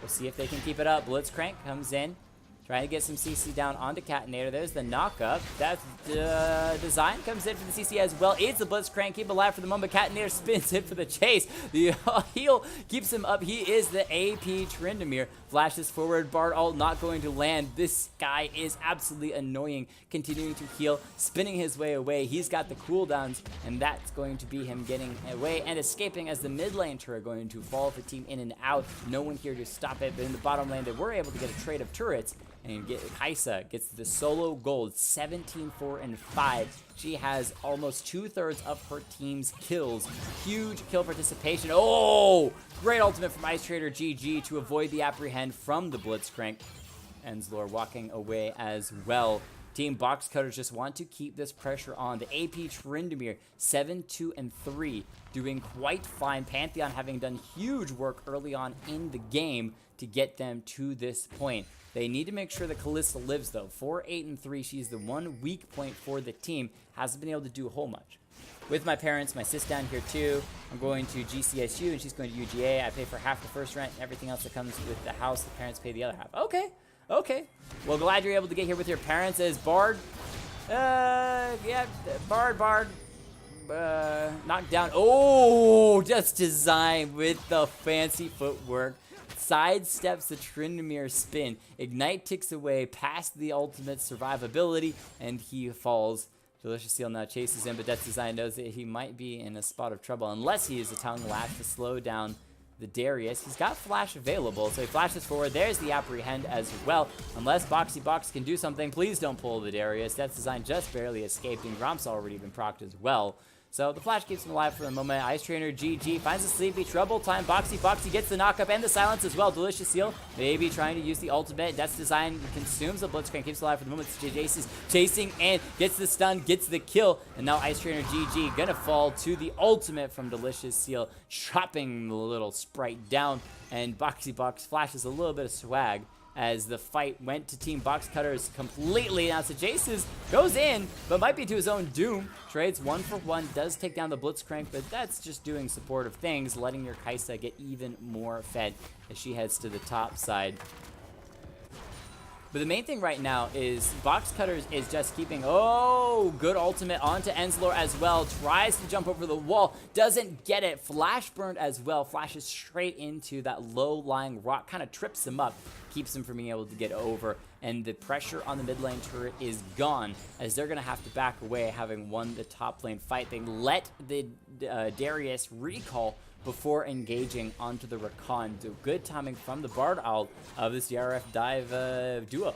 We'll see if they can keep it up. Blitzcrank comes in. Trying to get some CC down onto Catinator. There's the knockup. That's Design comes in for the CC as well. It's the Blitzcrank. Keep alive for the moment. Catinator spins in for the chase. The heal keeps him up. He is the AP Tryndamere. Flashes forward. Bard ult not going to land. This guy is absolutely annoying. Continuing to heal. Spinning his way away. He's got the cooldowns, and that's going to be him getting away and escaping as the mid lane turret going to fall for Team In and Out. No one here to stop it, but in the bottom lane, they were able to get a trade of turrets. And Kaisa gets the solo gold, 17-4-5. She has almost 2/3 of her team's kills. Huge kill participation. Oh, great ultimate from Ice Trader GG to avoid the apprehend from the Blitzcrank. Enzalor walking away as well. Team Box Cutters just want to keep this pressure on. The AP Tryndamere, 7-2-3, doing quite fine. Pantheon having done huge work early on in the game to get them to this point. They need to make sure that Kalista lives, though. 4-8-3, she's the one weak point for the team. Hasn't been able to do a whole much. With my parents, my sis down here too. I'm going to GCSU and she's going to UGA. I pay for half the first rent and everything else that comes with the house. The parents pay the other half. Okay, okay. Well, glad you're able to get here with your parents. As Bard, yeah, Bard, knocked down. Oh, just Design with the fancy footwork. Sidesteps the Tryndamere spin. Ignite ticks away past the ultimate survivability, and he falls. Delicious Seal now chases him, but Death's Design knows that he might be in a spot of trouble unless he uses a Tongue Lash to slow down the Darius. He's got Flash available, so he flashes forward. There's the Apprehend as well. Unless Boxy Box can do something, please don't pull the Darius. Death's Design just barely escaped, and Gromp's already been procced as well. So the flash keeps him alive for the moment. Ice Trainer GG finds a sleepy trouble time. Boxy gets the knockup and the silence as well. Delicious Seal maybe trying to use the ultimate. Death's Design consumes the Blitzcrank, keeps alive for the moment. Jace is chasing and gets the stun, gets the kill. And now Ice Trainer GG gonna fall to the ultimate from Delicious Seal, chopping the little sprite down. And Boxy Box flashes a little bit of swag as the fight went to Team Box Cutters completely. Now Jace goes in, but might be to his own doom. Trades 1-for-1, does take down the Blitzcrank, but that's just doing supportive things, letting your Kaisa get even more fed as she heads to the top side. But the main thing right now is Box Cutters is just keeping, oh, good ultimate onto Enzalor as well. Tries to jump over the wall, doesn't get it. Flash burned as well, flashes straight into that low-lying rock, kind of trips him up, keeps him from being able to get over. And the pressure on the mid lane turret is gone, as they're going to have to back away, having won the top lane fight. They let the Darius recall before engaging onto the Rakan. So good timing from the Bard ult of this DRF dive duo.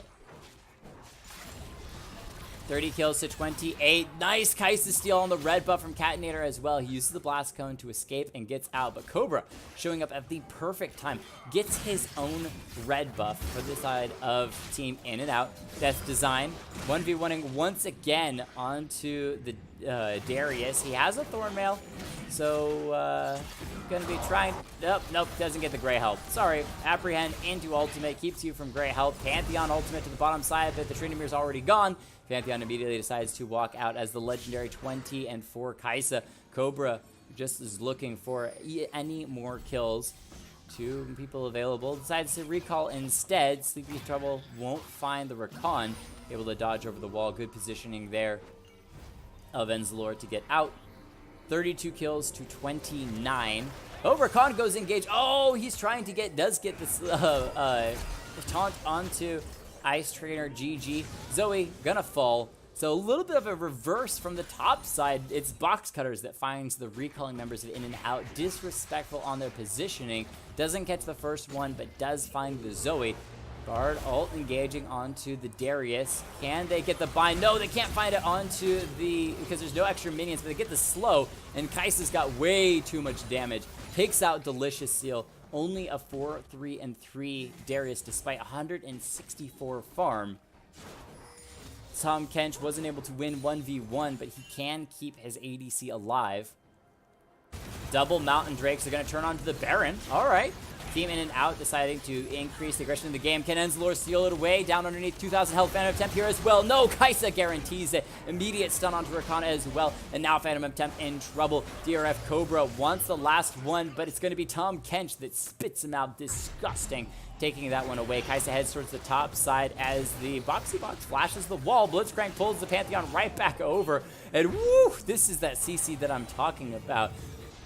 30 kills to 28. Nice Kaisa steal on the red buff from Catinator as well. He uses the blast cone to escape and gets out, but Cobra showing up at the perfect time. Gets his own red buff for the side of Team In and Out. Death's Design 1v1ing once again onto the Darius. He has a Thornmail, so gonna be trying. Nope, doesn't get the Grey Health. Sorry, Apprehend into ultimate keeps you from Grey Health. Pantheon ultimate to the bottom side of it. The Tryndamere's already gone. Pantheon immediately decides to walk out as the legendary 20-4 Kaisa. Cobra just is looking for any more kills. 2 people available. Decides to recall instead. Sleepy Trouble won't find the Rakan. Able to dodge over the wall. Good positioning there of Enzalor to get out. 32 kills to 29. Oh, Rakan goes engage. Oh, he's trying to does get this taunt onto Ice Trainer GG. Zoe gonna fall. So a little bit of a reverse from the top side. It's Box Cutters that finds the recalling members of In and Out. Disrespectful on their positioning. Doesn't catch the first one, but does find the Zoe. Bard ult engaging onto the Darius. Can they get the bind? No, they can't find it onto the, because there's no extra minions, but they get the slow, and Kai'Sa's got way too much damage. Takes out Delicious Seal. Only a 4-3-3 Darius despite 164 farm. Tom Kench wasn't able to win 1v1, but he can keep his ADC alive. Double Mountain Drakes are going to turn on to the Baron. All right. Team In and Out deciding to increase the aggression in the game. Can Enzalor steal it away? Down underneath 2,000 health. Phantom of Temp here as well. No, Kai'Sa guarantees it. Immediate stun onto Rakana as well. And now Phantom of Temp in trouble. DRF Cobra wants the last one, but it's going to be Tom Kench that spits him out. Disgusting. Taking that one away. Kai'Sa heads towards the top side as the Boxy Box flashes the wall. Blitzcrank pulls the Pantheon right back over. And woo, this is that CC that I'm talking about.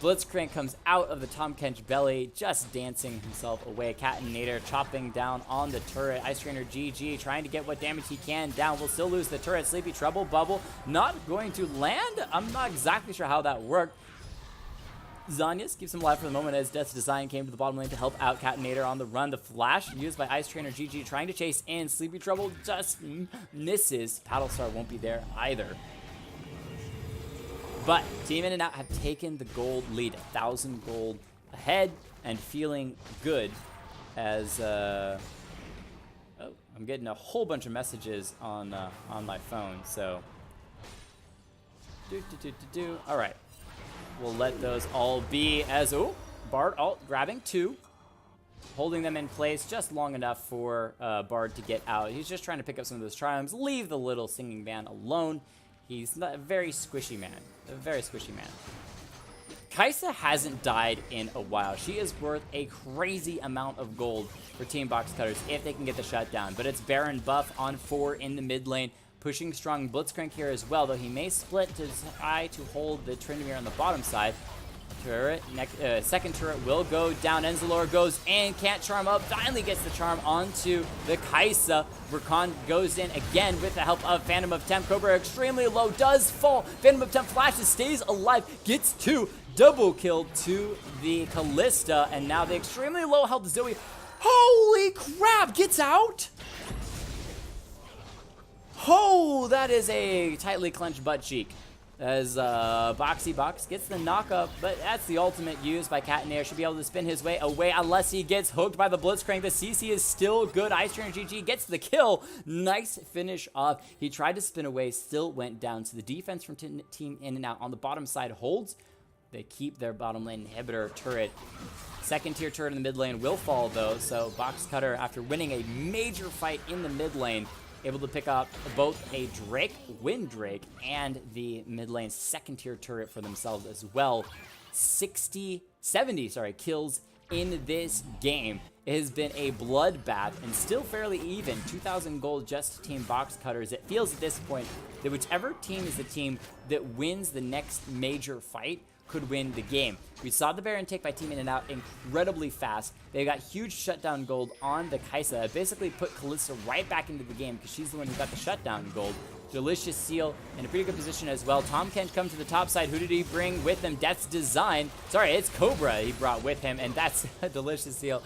Blitzcrank comes out of the Tom Kench belly, just dancing himself away. Catinator chopping down on the turret. Ice Trainer GG trying to get what damage he can down. Will still lose the turret. Sleepy Trouble Bubble not going to land. I'm not exactly sure how that worked. Zanyas keeps him alive for the moment as Death's Design came to the bottom lane to help out Catinator on the run. The flash used by Ice Trainer GG trying to chase in. Sleepy Trouble just misses. Paddlestar won't be there either. But Team In and Out have taken the gold lead, 1,000 gold ahead, and feeling good as oh, I'm getting a whole bunch of messages on my phone. So all right, we'll let those all be as Bard ult grabbing 2, holding them in place just long enough for Bard to get out. He's just trying to pick up some of those triumphs. Leave the little singing man alone. He's not a very squishy man. A very squishy man. Kai'Sa hasn't died in a while. She is worth a crazy amount of gold for Team Box Cutters if they can get the shutdown. But it's Baron buff on 4 in the mid lane. Pushing strong Blitzcrank here as well, though he may split to try to hold the Tryndamere on the bottom side. Turret, second turret will go down. Enzalor goes in, can't charm up, finally gets the charm onto the Kai'Sa. Rakan goes in again with the help of Phantom of Temp. Cobra extremely low, does fall. Phantom of Temp flashes, stays alive, gets 2. Double kill to the Callista, and now the extremely low health Zoe. Holy crap, gets out? Oh, that is a tightly clenched butt cheek. As Boxy Box gets the knockup, but that's the ultimate used by Catinator. Should be able to spin his way away unless he gets hooked by the Blitzcrank. The CC is still good. Ice Trainer GG gets the kill. Nice finish off. He tried to spin away, still went down. So the defense from Team In and Out on the bottom side holds. They keep their bottom lane inhibitor turret. Second tier turret in the mid lane will fall though. So Box Cutter, after winning a major fight in the mid lane, able to pick up both a Wind Drake, and the mid lane second tier turret for themselves as well. 70 kills in this game. It has been a bloodbath and still fairly even. 2,000 gold just to Team Box Cutters. It feels at this point that whichever team is the team that wins the next major fight could win the game. We saw the Baron take by Team In and Out incredibly fast. They got huge shutdown gold on the Kai'Sa. It basically put Callista right back into the game because she's the one who got the shutdown gold. Delicious Seal in a pretty good position as well. Tom Kench comes to the top side. Who did he bring with him? Death's Design. Sorry, it's Cobra he brought with him, and that's a Delicious Seal.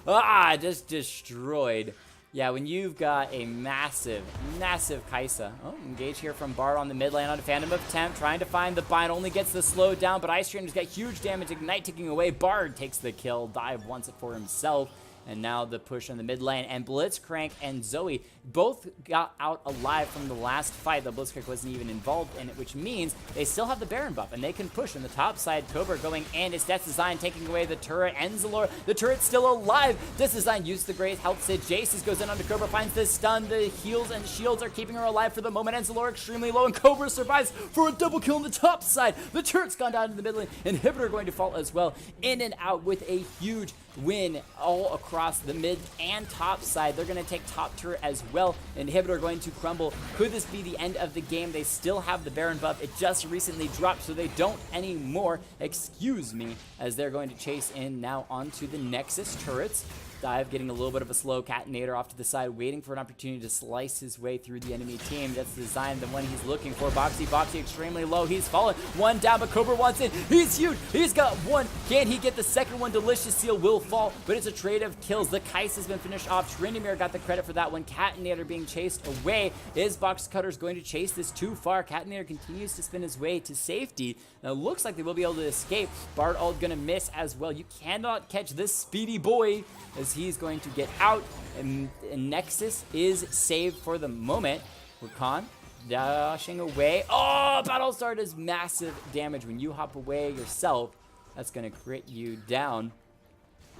Just destroyed. Yeah, when you've got a massive Kai'Sa. Oh, engage here from Bard on the mid lane on Phantom of Temp, trying to find the bind, only gets the slow down, but Ice Trainer's got huge damage, Ignite ticking away. Bard takes the kill, dive once for himself. And now the push on the mid lane, and Blitzcrank and Zoe both got out alive from the last fight, though Blitzcrank wasn't even involved in it, which means they still have the Baron buff, and they can push on the top side. Cobra going in, it's Death's Design taking away the turret. Enzalor, the turret's still alive. Death's Design used the great health Sid. Jace goes in onto Cobra, finds the stun. The heals and shields are keeping her alive for the moment. Enzalor extremely low, and Cobra survives for a double kill on the top side. The turret's gone down to the mid lane. Inhibitor going to fall as well. In and Out with a huge win all across the mid and top side. They're going to take top turret as well. Inhibitor going to crumble. Could this be the end of the game? They still have the Baron buff. It just recently dropped, so they don't anymore. Excuse me, as they're going to chase in now onto the Nexus turrets. Dive getting a little bit of a slow Catinator off to the side, waiting for an opportunity to slice his way through the enemy team. That's the design, the one he's looking for. Boxy extremely low. He's fallen. One down, but Cobra wants it. He's huge. He's got one. Can he get the second one? Delicious Seal will fall, but it's a trade of kills. The Kais has been finished off. Tryndamere got the credit for that one. Catinator being chased away. Is Box Cutters going to chase this too far? Catinator continues to spin his way to safety. Now, it looks like they will be able to escape. Bard ult gonna miss as well. You cannot catch this speedy boy, as he's going to get out, and Nexus is saved for the moment. Rakan dashing away. Oh, Battlestar does massive damage when you hop away yourself. That's gonna crit you down.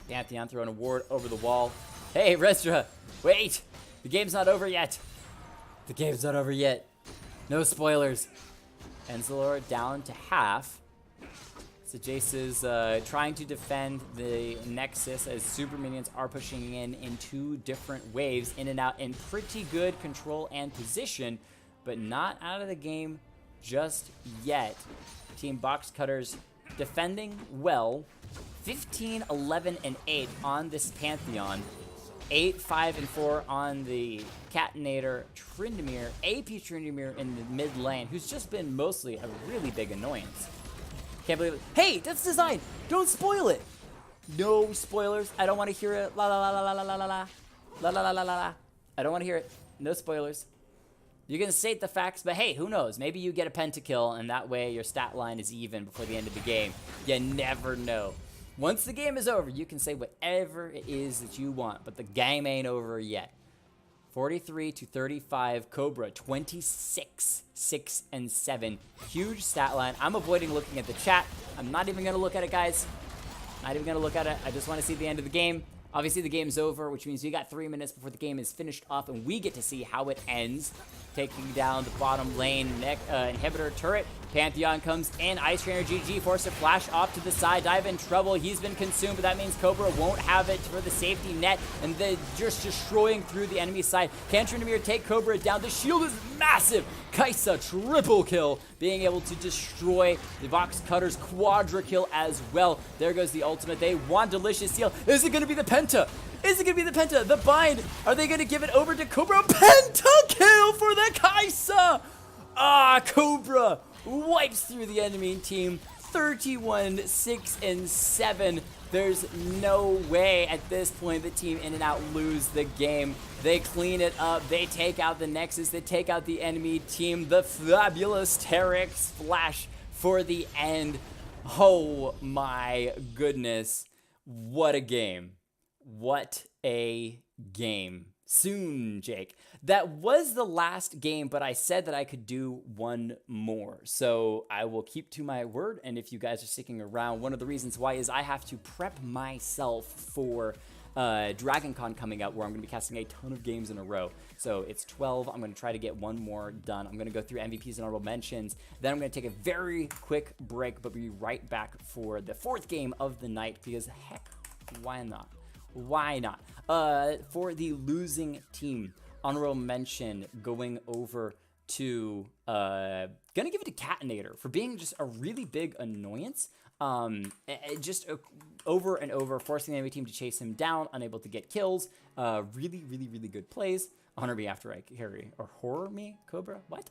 Pantheon throwing a ward over the wall. Hey, Restra, wait! The game's not over yet. The game's not over yet. No spoilers. Enzalor down to half. So Jace is trying to defend the Nexus as super minions are pushing in two different waves, in and out, in pretty good control and position, but not out of the game just yet. Team Box Cutters defending well. 15, 11, and 8 on this Pantheon. 8, 5, and 4 on the Catinator Tryndamere. AP Tryndamere in the mid lane, who's just been mostly a really big annoyance. Can't believe it. Hey, that's design. Don't spoil it. No spoilers. I don't want to hear it. La la la la la la la la la la la la la. I don't want to hear it. No spoilers. You can state the facts, but hey, who knows? Maybe you get a pentakill, and that way your stat line is even before the end of the game. You never know. Once the game is over, you can say whatever it is that you want, but the game ain't over yet. 43 to 35, Cobra 26, 6, and 7. Huge stat line. I'm avoiding looking at the chat. I'm not even gonna look at it, guys. Not even gonna look at it. I just want to see the end of the game. Obviously, the game's over, which means we got 3 minutes before the game is finished off, and we get to see how it ends. Taking down the bottom lane inhibitor turret. Pantheon comes in. Ice Trainer GG forced to flash off to the side. Dive in trouble. He's been consumed, but that means Cobra won't have it for the safety net, and they're just destroying through the enemy side. Can Tryndamere take Cobra down? The shield is massive. Kaisa triple kill, being able to destroy the Box Cutters quadra kill as well. There goes the ultimate. They want Delicious Seal. Is it going to be the Penta? Is it going to be the Penta? The bind? Are they going to give it over to Cobra? Penta kill for the Kaisa! Ah, Cobra wipes through the enemy team. 31, 6, and 7. There's no way at this point the team In and Out lose the game. They clean it up. They take out the Nexus. They take out the enemy team. The fabulous Terex splash for the end. Oh my goodness. What a game. What a game. Soon, Jake. That was the last game, but I said that I could do one more. So I will keep to my word, and if you guys are sticking around, one of the reasons why is I have to prep myself for DragonCon coming up, where I'm going to be casting a ton of games in a row. So it's 12. I'm going to try to get one more done. I'm going to go through MVPs and honorable mentions. Then I'm going to take a very quick break, but be right back for the 4th game of the night, because heck, why not? Why not? For the losing team, honorable mention going over to gonna give it to Catinator for being just a really big annoyance. Over and over, forcing the enemy team to chase him down, unable to get kills. Really good plays. Honor me after I carry, or horror me, Cobra? What?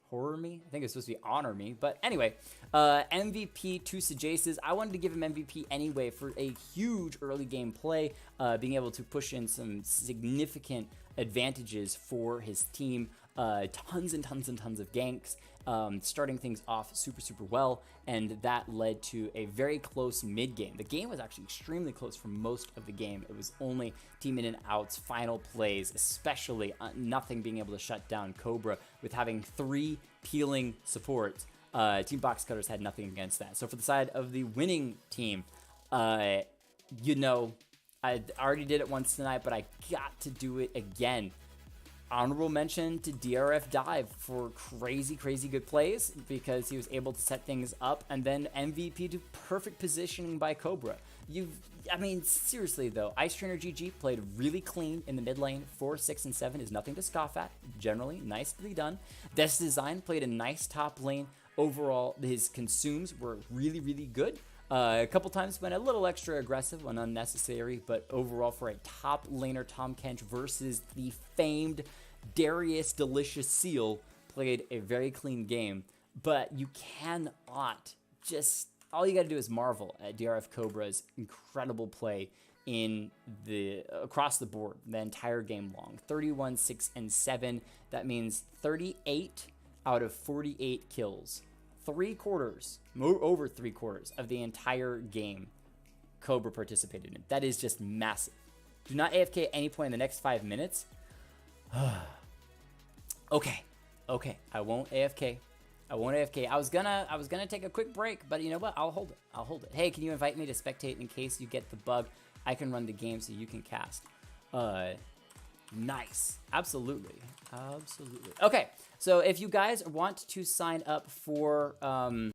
Horror me? I think it's supposed to be honor me. But anyway, MVP to Sajaces. I wanted to give him MVP anyway for a huge early game play, being able to push in some significant advantages for his team. Tons and tons of ganks, starting things off super well, and that led to a very close mid game. The game was actually extremely close for most of the game. It was only Team In and Out's final plays, especially nothing being able to shut down Cobra with having 3 peeling supports. Team Box Cutters had nothing against that. So for the side of the winning team, you know, I already did it once tonight, but I got to do it again. Honorable mention to DRF Dive for crazy good plays, because he was able to set things up, and then MVP to perfect positioning by Cobra. I mean, seriously though, Ice Trainer GG played really clean in the mid lane. 4, 6, and 7 is nothing to scoff at. Generally, nicely done. Death's Design played a nice top lane. Overall, his consumes were really good. A couple times went a little extra aggressive when unnecessary, but overall for a top laner Tom Kench versus the famed Darius Delicious Seal, played a very clean game. But you cannot just, all you got to do is marvel at DRF Cobra's incredible play in the across the board the entire game long. 31, 6, and 7. That means 38 out of 48 kills. Over three quarters of the entire game Cobra participated in. That is just massive. Do not AFK at any point in the next 5 minutes. Okay, I won't AFK. I was gonna take a quick break, but you know what? I'll hold it. Hey, can you invite me to spectate in case you get the bug? I can run the game so you can cast. Nice. Absolutely. Okay, so if you guys want to sign up for